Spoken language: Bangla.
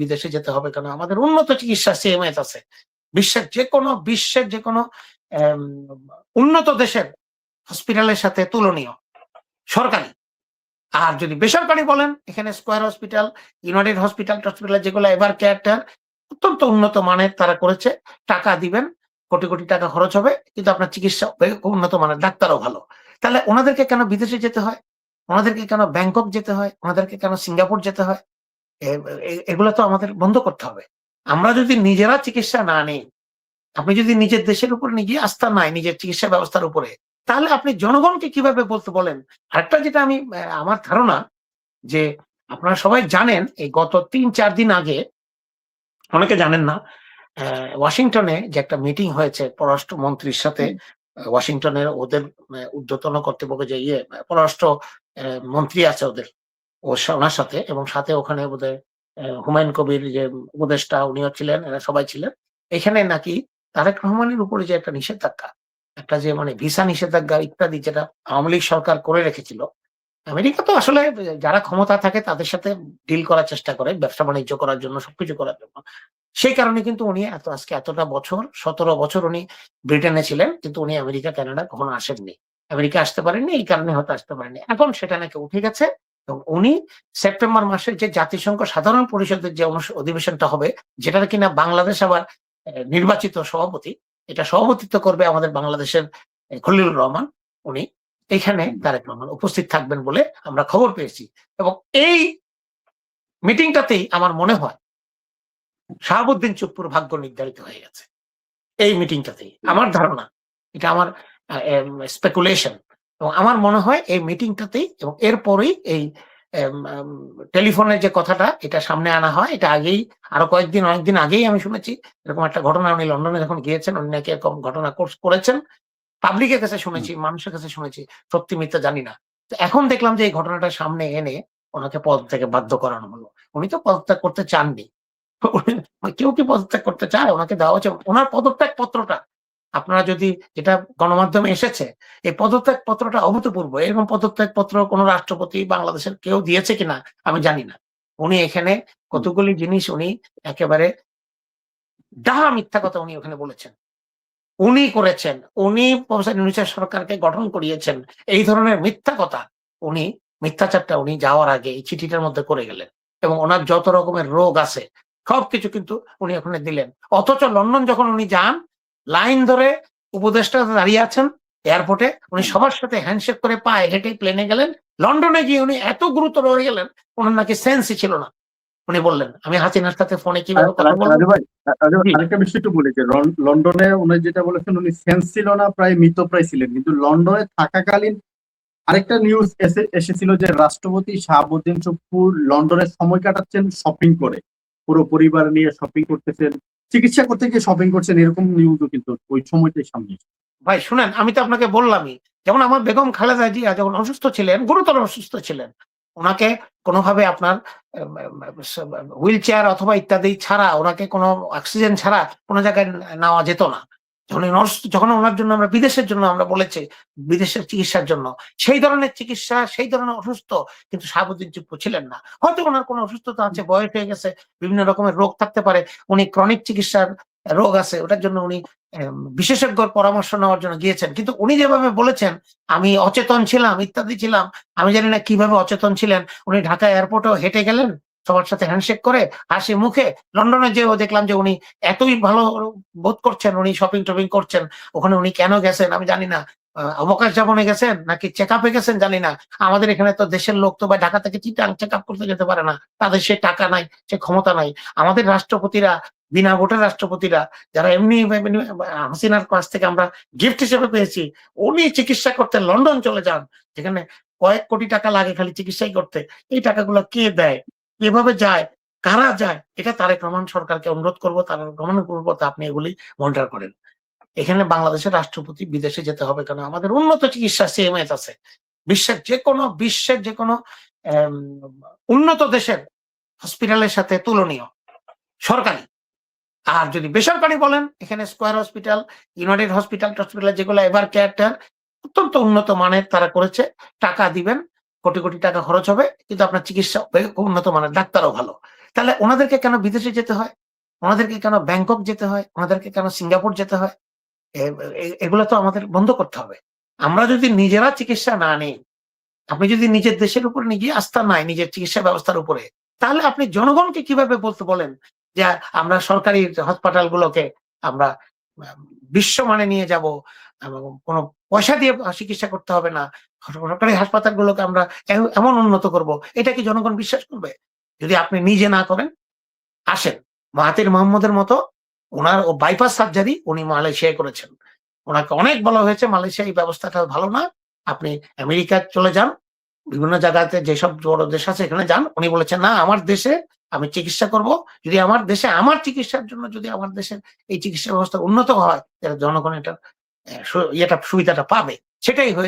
বিদেশে যেতে হবে কেন? আমাদের উন্নত চিকিৎসা CMS আছে। বিশ্বের যেকোনো এম উন্নত দেশের হসপিটালের সাথে তুলনীয়, সরকারি। আর যদি বেসরকারি বলেন, এখানে স্কয়ার হসপিটাল, ইউনাইটেড হসপিটাল যেগুলো এভার কেয়ার অত্যন্ত উন্নত মানের তারা করেছে। টাকা দিবেন, কোটি টাকা খরচ হবে। কিন্তু আপনার চিকিৎসা উন্নত মানের, ডাক্তারও ভালো। তাহলে উনাদেরকে কেন বিদেশে যেতে হয়? উনাদেরকে কেন ব্যাংকক যেতে হয়? উনাদেরকে কেন সিঙ্গাপুর যেতে হয়? এ এগুলা তো আমাদের বন্ধ করতে হবে। আমরা যদি নিজেরা চিকিৎসা না নেই, আপনি যদি নিজের দেশের উপর নিজে আস্থা নাই, নিজের চিকিৎসা ব্যবস্থার উপরে, তাহলে আপনি জনগণকে কিভাবে বলেন? আরেকটা যেটা আমি আমার ধারণা যে আপনারা সবাই জানেন এই গত ৩-৪ দিন আগে, অনেকে জানেন না, ওয়াশিংটনে যে একটা মিটিং হয়েছে পররাষ্ট্রমন্ত্রীর সাথে, ওয়াশিংটনের ওদের ঊর্ধ্বতন কর্তৃপক্ষ যে পররাষ্ট্র মন্ত্রী আছে ওদের, ওনার সাথে, এবং সাথে ওখানে বোধহয় হুমায়ুন কবির যে উপদেষ্টা উনিও ছিলেন, এরা সবাই ছিলেন। এখানে নাকি তারেক রহমানের উপরে যে একটা নিষেধাজ্ঞা, একটা যে মানে ভিসা নিষেধাজ্ঞা ইত্যাদি যেটা আওয়ামী লীগ সরকার করে রেখেছিল। আমেরিকা তো আসলে যারা ক্ষমতা থাকে তাদের সাথে ডিল করার চেষ্টা করে, ব্যবসা-বাণিজ্য করার জন্য, সবকিছু করার জন্য। সেই কারণে কিন্তু উনি আজকে এতটা বছর, ১৭ বছর উনি ব্রিটেনে ছিলেন। কিন্তু উনি আমেরিকা, কানাডা কখনো আসেননি। আমেরিকা আসতে পারেননি, এই কারণে হয়তো আসতে পারেননি। এখন সেটা নাকি উঠে গেছে এবং উনি সেপ্টেম্বর মাসে যে জাতিসংঘ সাধারণ পরিষদের যে অধিবেশনটা হবে, যেটার কিনা বাংলাদেশ আবার নির্বাচিত সভাপতি, এটা সভাপতিত্ব করবে আমাদের বাংলাদেশের খলিলুর রহমান। উনি এখানে তারেক রহমান উপস্থিত থাকবেন বলে আমরা খবর পেয়েছি। এবং এই মিটিংটাতেই আমার মনে হয় শাহাবুদ্দিন চুপ্পুর ভাগ্য নির্ধারিত হয়ে গেছে। এই মিটিংটাতেই আমার ধারণা, এটা আমার স্পেকুলেশন, এবং আমার মনে হয় এই মিটিংটাতেই এবং এরপরেই এই টেলিফোনের যে কথাটা এটা সামনে আনা হয়। এটা আগেই আরো অনেকদিন আগেই আমি শুনেছি এরকম একটা ঘটনা। উনি লন্ডনে যখন গিয়েছেন, উনি নাকি এরকম ঘটনা করেছেন। পাবলিকের কাছে শুনেছি, মানুষের কাছে শুনেছি, সত্যি মিথ্যা জানি না। তো এখন দেখলাম যে এই ঘটনাটা সামনে এনে ওনাকে পদত্যাগে বাধ্য করানো হলো। উনি তো পদত্যাগ করতে চাননি। কেউ কি পদত্যাগ করতে চায়? ওনাকে দেওয়া হচ্ছে ওনার পদত্যাগ পত্রটা। আপনারা যদি, যেটা গণমাধ্যমে এসেছে, এই পদত্যাগ পত্রটা অভূতপূর্ব। এরকম পদত্যাগ পত্র কোন রাষ্ট্রপতি বাংলাদেশের কেউ দিয়েছে কিনা আমি জানি না। উনি এখানে কতগুলি জিনিস উনি একেবারে ডাহা মিথ্যা কথা উনি ওখানে বলেছেন। উনি করেছেন, উনি প্রফেসর ইউনূসের সরকারকে গঠন করিয়েছেন। এই ধরনের মিথ্যা কথা উনি, মিথ্যাচারটা উনি যাওয়ার আগে এই চিঠিটার মধ্যে করে গেলেন। এবং ওনার যত রকমের রোগ আছে সবকিছু কিন্তু উনি ওখানে দিলেন। অথচ লন্ডন যখন উনি যান, লাইন ধরে উপদেষ্টা দাঁড়িয়ে আছেন এয়ারপোর্টে, উনি সবার সাথে হ্যান্ডশেক করে পায়ে হেঁটে প্লেনে গেলেন। লন্ডনে গিয়ে উনি এত গুরুতর হয়ে গেলেন, ওনার নাকি সেন্সই ছিল না। উনি বললেন, আমি হাসিনার সাথে ফোনে কিভাবে কথা বলবো। রাজু ভাই, আরেকটা বিষয় একটু বলি যে লন্ডনে উনি যেটা বলেছেন, উনি সেন্স ছিল না, প্রায় মৃতপ্রায় ছিলেন। কিন্তু লন্ডনে থাকাকালীন আরেকটা নিউজ এসেছিল যে রাষ্ট্রপতি শাহাবুদ্দিন চুপ্পুর লন্ডনে সময় কাটাচ্ছেন শপিং করে, পুরো পরিবার নিয়ে শপিং করতেছেন, চিকিৎসা করতে গিয়ে শপিং করছেন, এরকম নিউজও কিন্তু ওই সময়টাই সামনে। ভাই শুনেন, আমি তো আপনাকে বললামই, যেমন আমার বেগম খালেদা জিয়া যখন অসুস্থ ছিলেন, গুরুতর অসুস্থ ছিলেন, ওনাকে কোনোভাবে আপনার হুইল চেয়ার অথবা ইত্যাদি ছাড়া, ওনাকে কোনো অক্সিজেন ছাড়া কোনো জায়গায় নেওয়া যেত না। যখন ওনার জন্য আমরা বিদেশের জন্য আমরা বলেছি, বিদেশের চিকিৎসার জন্য, সেই ধরনের চিকিৎসা, সেই ধরনের অসুস্থ কিন্তু শাহাবুদ্দিন চুপ্পু ছিলেন না। হয়তো ওনার কোনো অসুস্থতা আছে, বয়স হয়ে গেছে, বিভিন্ন রকমের রোগ থাকতে পারে, উনি ক্রনিক চিকিৎসার রোগ আছে, ওটার জন্য উনি বিশেষজ্ঞর পরামর্শ নেওয়ার জন্য গিয়েছেন। কিন্তু উনি যেভাবে বলেছেন আমি অচেতন ছিলাম ইত্যাদি ছিলাম, আমি জানি না কিভাবে অচেতন ছিলেন। উনি ঢাকা এয়ারপোর্টেও হেঁটে গেলেন সবার সাথে হ্যান্ডশেক করে, হাসি মুখে। লন্ডনে যেও দেখলাম যে উনি এতই ভালো বোধ করছেন, উনি শপিং টপিং করছেন। ওখানে উনি কেন গেছেন আমি জানি না, অবকাশ যাপনে গেছেন নাকি চেক আপে গেছেন জানি না। আমাদের এখানে তো দেশের লোক তো বা ঢাকা থেকে চিটাং চেক আপ করতে যেতে পারে না, তাদের সে টাকা নাই, সে ক্ষমতা নাই। আমাদের রাষ্ট্রপতিরা, বিনা ভোটের রাষ্ট্রপতিরা, যারা এমনি হাসিনার কাছ থেকে আমরা গিফট হিসেবে পেয়েছি, উনি চিকিৎসা করতে লন্ডন চলে যান, যেখানে কয়েক কোটি টাকা লাগে খালি চিকিৎসাই করতে। এই টাকাগুলো কে দেয়, কিভাবে যায়, কারা যায়? এটা তারেক রহমান সরকারকে অনুরোধ করবো, তারেক রহমানের পরিবর্তে আপনি এগুলি মনিটর করেন। এখানে বাংলাদেশের রাষ্ট্রপতি বিদেশে যেতে হবে কেন? আমাদের উন্নত চিকিৎসা CMS আছে। বিশ্বের যেকোনো উন্নত দেশের হসপিটালের সাথে তুলনীয়, সরকারি। আর যদি বেসরকারি বলেন, এখানে স্কয়ার হসপিটাল, ইউনাইটেড হসপিটাল যেগুলো এভার কেয়ার অত্যন্ত উন্নত মানের তারা করেছে। টাকা দিবেন, কোটি কোটি টাকা খরচ হবে, কিন্তু আপনার চিকিৎসা উন্নত মানের, ডাক্তারও ভালো। তাহলে ওনাদেরকে কেন বিদেশে যেতে হয়? ওনাদেরকে কেন ব্যাংকক যেতে হয়? ওনাদেরকে কেন সিঙ্গাপুর যেতে হয়? এগুলো তো আমাদের বন্ধ করতে হবে। আমরা যদি নিজেরা চিকিৎসা না নিই, আপনি যদি নিজের দেশের উপর নিজে আস্থা নাই, নিজের চিকিৎসা ব্যবস্থার উপরে, তাহলে আপনি জনগণকে কিভাবে বলেন যে আমরা সরকারি হাসপাতাল গুলোকে আমরা বিশ্বমানে নিয়ে যাব, এবং কোনো পয়সা দিয়ে চিকিৎসা করতে হবে না, সরকারি হাসপাতালগুলোকে আমরা এমন উন্নত করব, এটা কি জনগণ বিশ্বাস করবে? যদি আপনি নিজে না করেন। আসেন, মাহাতির মোহাম্মদের মতো ওনার বাইপাস সার্জারি উনি মালয়েশিয়ায় করেছেন। ওনাকে অনেক বলা হয়েছে মালয়েশিয়া এই ব্যবস্থাটা ভালো না, আপনি আমেরিকা চলে যান, বিভিন্ন জায়গাতে যেসব বড় দেশ আছে এখানে যান। উনি বলেছেন না, আমার দেশে আমি চিকিৎসা করব, যদি আমার দেশে আমার চিকিৎসার জন্য যদি আমার দেশের এই চিকিৎসা ব্যবস্থা উন্নত হয়, তাহলে জনগণ এটা সুবিধাটা পাবে। সেটাই হয়েছে।